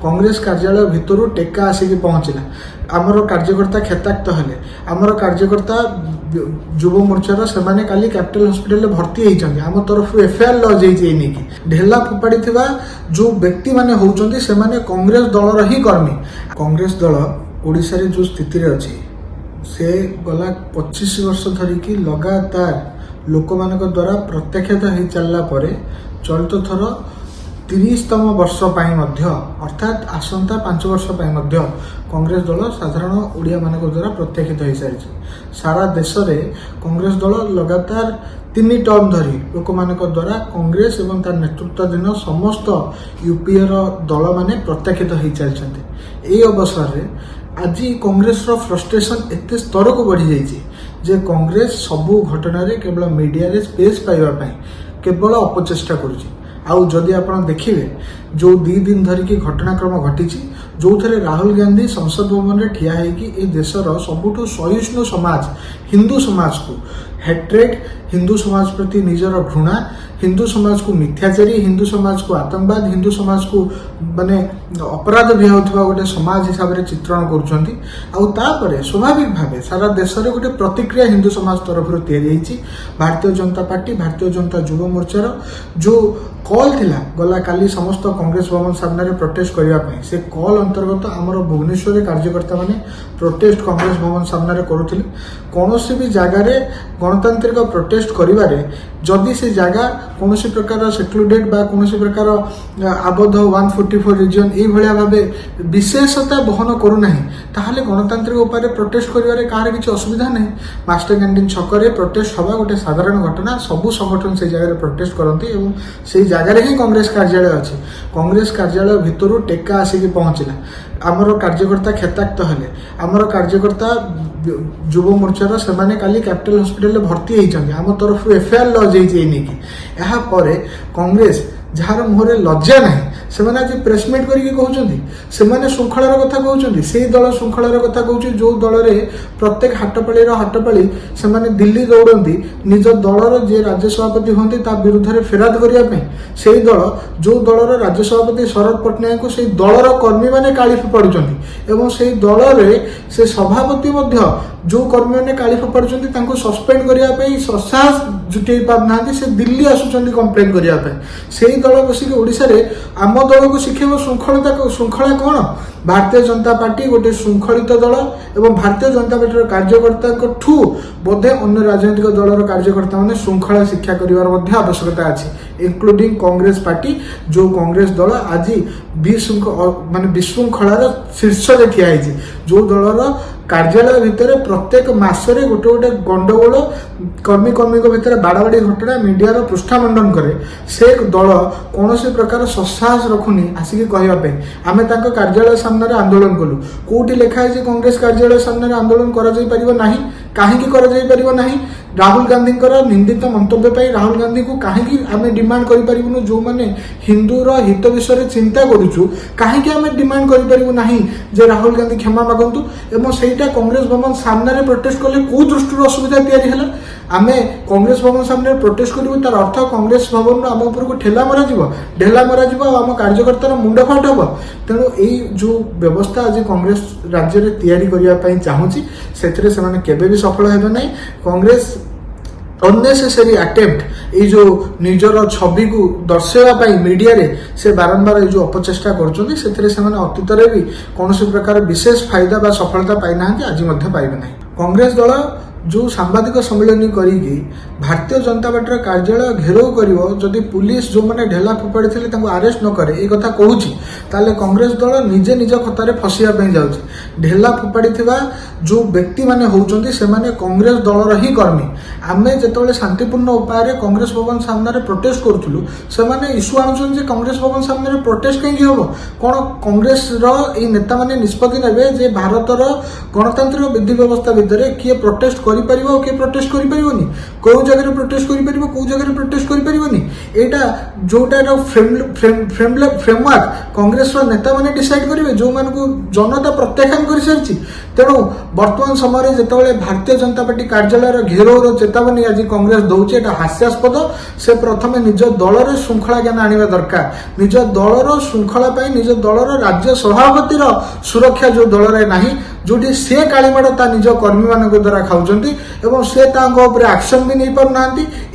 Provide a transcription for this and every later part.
कांग्रेस कार्यालय भितर टेका आसिक पहुँचला आमर कार्यकर्ता खेताक्त हेले आमर कार्यकर्ता युव मोर्चार से काली कैपिटल हॉस्पिटल भर्ती होती आम तरफ एफआईआर लॉज होती ढेला फोपाड़ी जो व्यक्ति माने होउचंदी से माने कांग्रेस दलर ही कर्मी कांग्रेस दल ओडिशा रे जो स्थिति रे अछि से गला 25 वर्ष धरिकी लगातार लोक मानक द्वारा प्रत्याख्यात हो चलला परे चलित थर 30तम वर्ष पाई मध्य अर्थात आसंता 5 वर्ष पाई मध्य कांग्रेस दल साधारण ओडिया मानक द्वारा प्रत्याख्यात हो सारी सारा देश रे कांग्रेस दल लगातार 3 टर्म धरी लोक मानक द्वारा कांग्रेस एवं तार नेतृत्वाधीन समस्त यूपीए दल माने प्रत्याख्यात हो चलते यही अवसर रे आज कांग्रेस रो फ्रस्ट्रेशन एते स्तर को बढ़ी जाइए जे कांग्रेस सबू घटना रे केवल मीडिया रे स्पेस पाइबा पई केवल अपचेष्टा करुछि आउ जदि आपण देखिबे जो 2 दिन धरिकी घटनाक्रम घटी जो थे राहुल गांधी संसद भवन में ठिया होगी ए देशर सबुठु सहिष्णु समाज हिंदू समाज को हेट्रेड हिंदू समाज प्रति निजर घृणा हिंदू समाज को मिथ्याचारी हिंदू समाज को आतंकवाद हिंदू समाज को माने अपराध भी होता गोटे समाज हिसाब से चित्रण कर स्वाभाविक भाव सारा देश में गोटे प्रतिक्रिया हिंदू समाज तरफ या भारतीय जनता पार्टी भारतीय जनता युव मोर्चार जो कॉल थिला गला काली समस्त कांग्रेस भवन सामने प्रोटेस्ट करने से कॉल अंतर्गत आमर भुवनेश्वर कार्यकर्ता माने प्रोटेस्ट कांग्रेस भवन सामने करुथिले कौन भी जगार गणतांत्रिक प्रोटेस्ट करिवारे जदि से जगह कौन प्रकार सेक्लुडेड बा कौन प्रकार आबद्ध 144 रिजन ये भाया भाव विशेषता बहन करूना ताहले गणतांत्रिक उपाय प्रोटेस्ट करिवारे कहार किसी असुविधा नहीं मास्टर कैंटीन छकरे प्रोटेस्ट हवा गोटे साधारण घटना सबू संगठन से जगह प्रोटेस्ट करती और से जगार ही कांग्रेस कार्यालय अच्छी कांग्रेस कार्यालय भितर टेका आसिक पहुँचला आमर कार्यकर्ता खेताक्त हेले आमर कार्यकर्ता युव मोर्चार से काली कैपिटल हॉस्पिटल भर्ती होती आम तरफ एफआईआर लॉज होती कांग्रेस जार मुहर लज्जा ना से आज प्रेसमिट करके श्रृंखलार कथा कहते से दल श्रृंखलार कथा कहूँ जो दल में प्रत्येक हाटपाड़ी से दिल्ली दौड़ती निज दलर जे राज्य सभापति होती विरुद्ध में फेराद करने से दल जो दलर राज्य सभापति शरद पट्टनायक से दलर कर्मी मैंने काली फोपाड़ुं से दल से सभापति जो कर्मी मैंने काली फोपाड़ुं सस्पेंड करने साहस जुटे पारना से दिल्ली आसुँच कंप्लेन करने से दल बसिक ओडिशा रे आम दल को शिखेब श्रृंखला कौन भारतीय जनता पार्टी गोटे श्रृंखलित दल एवं भारतीय जनता पार्टी कार्यकर्ता ठू बोधे अन्य राजनीतिक दलर कार्यकर्ता मैंने श्रृंखला शिक्षा कर आवश्यकता अच्छी इंक्लूडिंग कांग्रेस पार्टी जो कांग्रेस दल आज माने विशृंखलार शीर्ष में ठिया जो दलर कार्यालय भितर प्रत्येक मासरे गोटे गोटे गंडगोल कर्मी भितर बाड़ाबाड़ी घटना मीडिया पृष्ठामंडन करे से दल कौन प्रकार ससाहस रखुनी आसिक कहवाई आम कार्यालय सामने आंदोलन कलु कौटी लिखाई कांग्रेस कार्यालय सामने आंदोलन कहीं राहुल गांधी निंदित मंतव्य राहुल गांधी को कहीं आम डिमांड करूँ जो मैंने हिंदूर हित विषय चिंता करुचु कहीं आम डिमांड करूँ जे राहुल गांधी क्षमा मागंतु एवं सेटा कांग्रेस भवन सामने प्रोटेस्ट कले कौ दृष्टि असुविधा या आम कांग्रेस भवन सामने प्रोटेस्ट करूँ तार अर्थ कांग्रेस भवन आम उपर को ढेला मर आम कार्यकर्तार मुंड फाट हम तेणु यही जो व्यवस्था आज कांग्रेस राज्य में तैयारी चाहूँगी से सफल हेबे नहीं कांग्रेस अननेसेसरी अटेम्प्ट ये जो निजर छवि को दर्शाइवाई मीडिया रे से बारंबार जो अपचेष्टा कर अतीत भी कौन प्रकार विशेष फायदा बा सफलता पाई ना आज पाइबे नहीं कांग्रेस दल जो सांबादिक सम्मेलन करी भारतीय जनता पार्टी कार्यालय घेराव कर पुलिस जो मैंने ढेला फोपाड़ी थे आरेस्ट न करे ये कथा कहूँ ताले कांग्रेस दल निजे निज खतार फसवाई जाऊँगी ढेला फोपाड़ी जो व्यक्ति माने होउचंदी से माने कांग्रेस दलर ही कर्मी आमे जेतबेले शांतिपूर्ण उपाय कांग्रेस भवन सामने प्रोटेस्ट करूथुलु से माने इश्यू आणुछन जे कांग्रेस भवन सामने प्रोटेस्ट कहीं हम कौन कांग्रेस नेता माने निष्पत्ति नेबे जे भारतर गणतांत्रिक विधि व्यवस्था भितर किए प्रोटेस्ट करि परिबो किए प्रोटेस्ट करि परिबोनी কেউ জায়গায় প্রোটেস্ট করে পারিব কেউ জায়গায় প্রোটেস্ট করে পারিবনি এইটা যোটা ফ্রেমওয়ার্ক কংগ্রেসর নেতা মানে ডিসাইড করিবে যে জনতা প্রত্যাখ্যান করে সারিছি তেণু বর্তমান সময় যেতবে ভারতীয় জনতা পার্টি কার্যালয়ের ঘেরাওর চেতাবনী আজ কংগ্রেস দৌছে এটা হাস্যাস্পদ সে প্রথমে নিজ দলর শৃঙ্খলা জ্ঞান আনিবা দরকার নিজ দলর শৃঙ্খলা পাই নিজ দলর রাজ্য সভাপতির সুরক্ষা যে দলরে না जोटी से कालीमाड़ ता निज कर्मी मान द्वारा खाऊं এবং সে তাঙ্ক উপরে আকশন भी नहीं पारना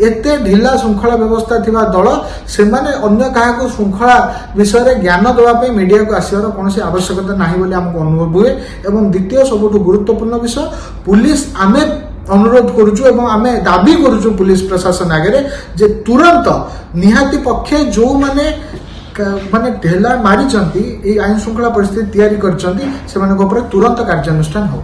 एते ढिला श्रृंखला व्यवस्था थिबा दल से माने अन्य काहाको श्रृंखला विषय ज्ञान देवाई मीडिया को आसवर कौन आवश्यकता ना बोली आमको अनुभव हुए और द्वितीय सबुठ गुरुत्वपूर्ण विषय पुलिस आमे अनुरोध करुचु एवं आमे दाबी करुचु पुलिस प्रशासन आगे जे तुरंत निहाती पक्षे जो माने माने ढेला मारी आईन श्रृंखला परिस्थिति तैयारी कर तुरंत कार्यानुष्ठान हो।